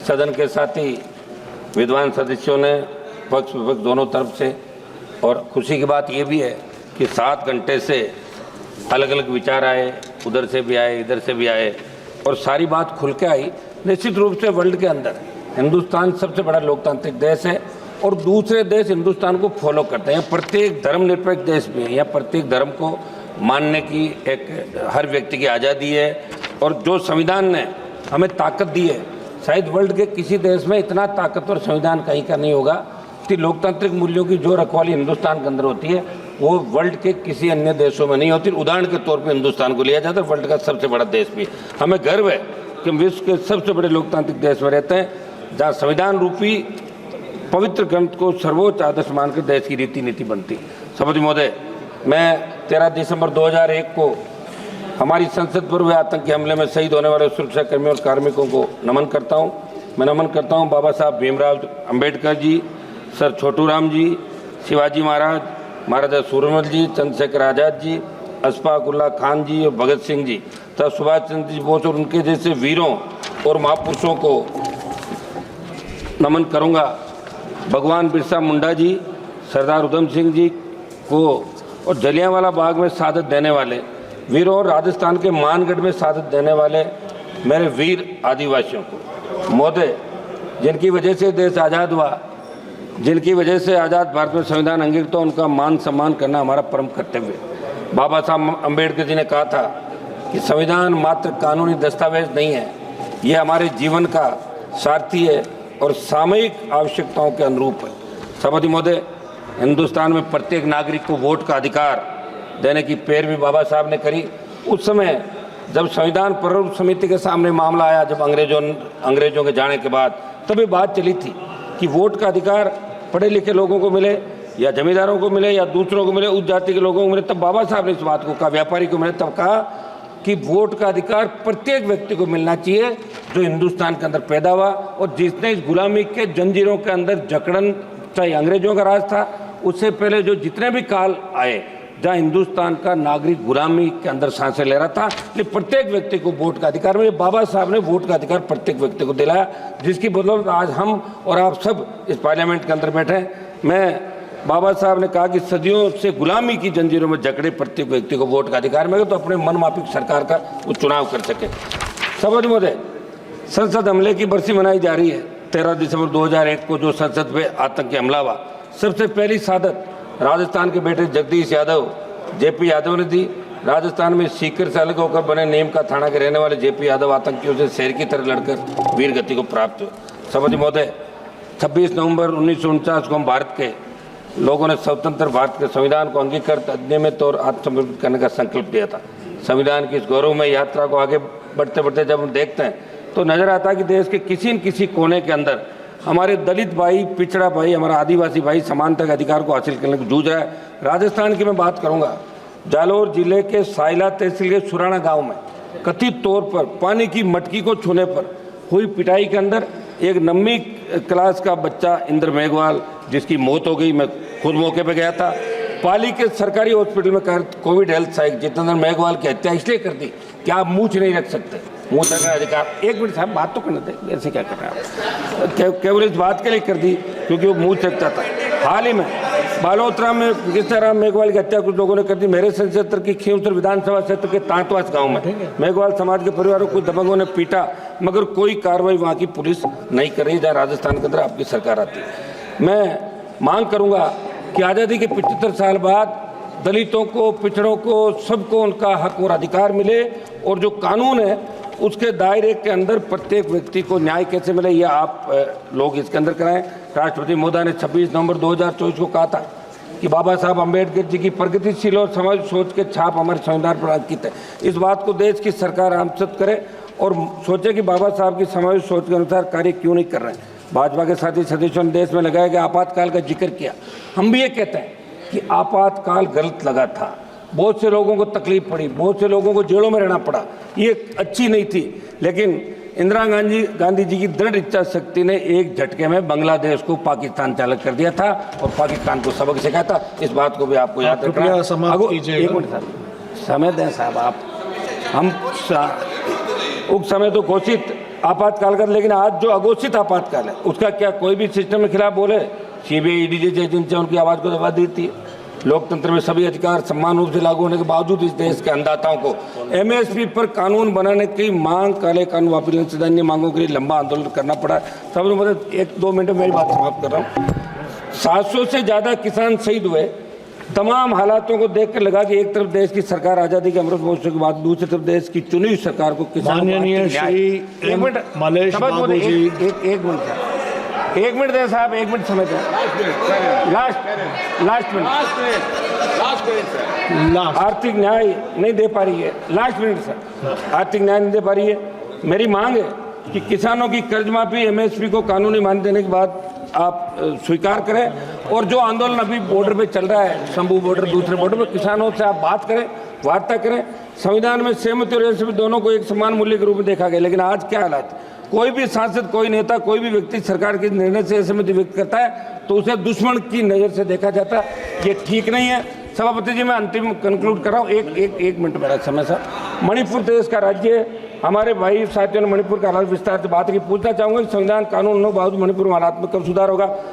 सदन के साथी विद्वान सदस्यों ने पक्ष विपक्ष दोनों तरफ से, और खुशी की बात ये भी है कि 7 घंटे से अलग अलग विचार आए, उधर से भी आए, इधर से भी आए, और सारी बात खुल के आई। निश्चित रूप से वर्ल्ड के अंदर हिंदुस्तान सबसे बड़ा लोकतांत्रिक देश है और दूसरे देश हिंदुस्तान को फॉलो करते हैं। प्रत्येक धर्मनिरपेक्ष देश में है, या प्रत्येक धर्म को मानने की एक हर व्यक्ति की आज़ादी है। और जो संविधान ने हमें ताकत दी है, शायद वर्ल्ड के किसी देश में इतना ताकतवर संविधान कहीं का नहीं होगा कि लोकतांत्रिक मूल्यों की जो रखवाली हिंदुस्तान के अंदर होती है वो वर्ल्ड के किसी अन्य देशों में नहीं होती। उदाहरण के तौर पर हिंदुस्तान को लिया जाता है, वर्ल्ड का सबसे बड़ा देश भी। हमें गर्व है कि हम विश्व के सबसे बड़े लोकतांत्रिक देश में रहते हैं, जहाँ संविधान रूपी पवित्र ग्रंथ को सर्वोच्च आदर्श मानकर देश की रीति नीति बनती। सभापति महोदय, मैं 13 दिसंबर 2001 को हमारी संसद पर हुए आतंकी हमले में शहीद होने वाले सुरक्षा कर्मियों और कार्मिकों को नमन करता हूँ। मैं नमन करता हूँ बाबा साहब भीमराव अम्बेडकर जी, सर छोटूराम जी, शिवाजी महाराज, महाराजा सूरजमल जी, चंद्रशेखर आज़ाद जी, अशफाक उल्लाह खान जी और भगत सिंह जी तथा सुभाष चंद्र जी बोस और उनके जैसे वीरों और महापुरुषों को नमन करूँगा। भगवान बिरसा मुंडा जी, सरदार उधम सिंह जी को और जलियांवाला बाग में शहादत देने वाले वीरों और राजस्थान के मानगढ़ में शहादत देने वाले मेरे वीर आदिवासियों को। महोदय, जिनकी वजह से देश आज़ाद हुआ, जिनकी वजह से आज़ाद भारत में संविधान अंगीकृत हुआ, उनका मान सम्मान करना हमारा परम कर्तव्य है। बाबा साहब अम्बेडकर जी ने कहा था कि संविधान मात्र कानूनी दस्तावेज नहीं है, ये हमारे जीवन का सारथी है और सामयिक आवश्यकताओं के अनुरूप है। सभापति महोदय, हिंदुस्तान में प्रत्येक नागरिक को वोट का अधिकार देने की पैरवी बाबा साहब ने करी। उस समय जब संविधान प्रारूप समिति के सामने मामला आया, जब अंग्रेजों के जाने के बाद, तब ये बात चली थी कि वोट का अधिकार पढ़े लिखे लोगों को मिले या जमींदारों को मिले या दूसरों को मिले, उस जाति के लोगों को मिले। तब बाबा साहब ने इस बात को कहा, व्यापारी को मिले, तब कहा कि वोट का अधिकार प्रत्येक व्यक्ति को मिलना चाहिए जो हिंदुस्तान के अंदर पैदा हुआ और जिसने इस गुलामी के जंजीरों के अंदर जकड़न, चाहे अंग्रेजों का राज था, उससे पहले जो जितने भी काल आए जहाँ हिंदुस्तान का नागरिक गुलामी के अंदर सांसें ले रहा था, लेकिन प्रत्येक व्यक्ति को वोट का अधिकार मिले। बाबा साहब ने वोट का अधिकार प्रत्येक व्यक्ति को दिलाया, जिसकी बदौलत आज हम और आप सब इस पार्लियामेंट के अंदर बैठे हैं। मैं बाबा साहब ने कहा कि सदियों से गुलामी की जंजीरों में जकड़े प्रत्येक व्यक्ति को वोट का अधिकार मिले तो अपने मनमाफिक सरकार का वो चुनाव कर सके। सभापति महोदय, संसद हमले की बरसी मनाई जा रही है। 13 दिसंबर 2001 को जो संसद पे आतंकी हमला हुआ, सबसे पहली शहादत राजस्थान के बेटे जगदीश यादव, जेपी यादव ने दी। राजस्थान में सीकर से अलग होकर बने नीम का थाना के रहने वाले जेपी यादव आतंकियों से शेर की तरह लड़कर वीर गति को प्राप्त हुए। सभापति महोदय, 26 नवंबर 1949 को हम भारत के लोगों ने स्वतंत्र भारत के संविधान को अंगीकृत, अनियमित और आत्मसमर्पित करने का संकल्प लिया था। संविधान की इस गौरवमय यात्रा को आगे बढ़ते बढ़ते जब हम देखते हैं तो नजर आता है कि देश के किसी न किसी कोने के अंदर हमारे दलित भाई, पिछड़ा भाई, हमारा आदिवासी भाई समानता के अधिकार को हासिल करने को जूझ रहा है। राजस्थान की मैं बात करूंगा, जालोर जिले के साइला तहसील के सुराना गांव में कथित तौर पर पानी की मटकी को छूने पर हुई पिटाई के अंदर एक 9वीं क्लास का बच्चा इंद्र मेघवाल, जिसकी मौत हो गई। मैं खुद मौके पर गया था। पाली के सरकारी हॉस्पिटल में कोविड हेल्थ सहायक जितेंद्र मेघवाल की हत्या इसलिए कर दी कि आप मुँह नहीं रख सकते, मुँह रखने अधिकार। एक मिनट साहब, बात तो करने दें, ऐसे क्या कर रहे हैं आप? केवल इस बात के लिए कर दी क्योंकि वो मुँह रखता था। हाल ही में बालोतरा में किस्ताराम मेघवाल की हत्या कुछ लोगों ने कर दी। मेरे क्षेत्र की खींवसर विधानसभा क्षेत्र के तांतवास गांव में मेघवाल समाज के परिवारों को दबंगों ने पीटा, मगर कोई कार्रवाई वहाँ की पुलिस नहीं कर रही, जहाँ राजस्थान के अंदर आपकी सरकार आती है। मैं मांग करूँगा कि आज़ादी के 75 साल बाद दलितों को, पिछड़ों को, सबको उनका हक और अधिकार मिले और जो कानून है उसके दायरे के अंदर प्रत्येक व्यक्ति को न्याय कैसे मिले, ये आप लोग इसके अंदर कराएं। राष्ट्रपति महोदय ने 26 नवंबर 2024 को कहा था कि बाबा साहब अम्बेडकर जी की प्रगतिशील और समाज सोच के छाप हमारे संविधान पर अंकित है। इस बात को देश की सरकार आमसद करे और सोचे कि बाबा साहब की समाज सोच के अनुसार कार्य क्यों नहीं कर रहे हैं। भाजपा के साथी सदस्यों ने देश में लगाया गया आपातकाल का जिक्र किया। हम भी ये कहते हैं कि आपातकाल गलत लगा था, बहुत से लोगों को तकलीफ पड़ी, बहुत से लोगों को जेलों में रहना पड़ा, ये अच्छी नहीं थी। लेकिन इंदिरा गांधी जी की दृढ़ इच्छा शक्ति ने एक झटके में बांग्लादेश को पाकिस्तान चालक कर दिया था और पाकिस्तान को सबक सिखाया था। इस बात को भी आपको याद रखना। एक मिनट साहब, समय दें साहब आप। हम उक्त समय तो घोषित आपातकाल का, लेकिन आज जो अघोषित आपातकाल है उसका क्या कोई भी सिस्टम के खिलाफ बोले? सीबीआई ईडी जैसी एजेंसियां उनकी आवाज़ को दबा देती है। लोकतंत्र में सभी अधिकार समान रूप से लागू होने के बावजूद इस देश के अन्नदाताओं को एमएसपी पर कानून बनाने की मांग, काले कानून वापस लेने से अन्य मांगों के लिए लंबा आंदोलन करना पड़ा। सबसे मतलब 1-2 मिनट में मेरी बात समाप्त कर रहा हूँ। 700 से ज़्यादा किसान शहीद हुए। तमाम हालातों को देखकर लगा कि एक तरफ देश की सरकार आज़ादी के अमृत महोत्सव के बाद, दूसरी तरफ देश की चुनी हुई सरकार को माननीय श्री मलेश बाबू जी, एक मिनट दें साहब, 1 मिनट समय दें। Last minute. आर्थिक न्याय नहीं दे पा रही है। लास्ट मिनट सर, आर्थिक न्याय नहीं दे पा रही है। मेरी मांग है कि किसानों की कर्ज माफी, एमएसपी को कानूनी मान्यता देने के बाद आप स्वीकार करें, और जो आंदोलन अभी बॉर्डर पे चल रहा है, शंभू बॉर्डर, दूसरे बॉर्डर पे, किसानों से आप बात करें, वार्ता करें। संविधान में सहमति और एमएसपी दोनों को एक समान मूल्य के रूप में देखा गया, लेकिन आज क्या हालात? कोई भी सांसद, कोई नेता, कोई भी व्यक्ति सरकार के निर्णय से असहमति व्यक्त करता है तो उसे दुश्मन की नज़र से देखा जाता है। ये ठीक नहीं है। सभापति जी, मैं अंतिम कंक्लूड कर रहा हूँ। एक मिनट मेरा समय सर। मणिपुर देश का राज्य है। हमारे भाई साथियों ने मणिपुर का हालात विस्तार से बात की। पूछना चाहूँगा कि संविधान कानून बावजूद मणिपुर में हालात में कब सुधार होगा?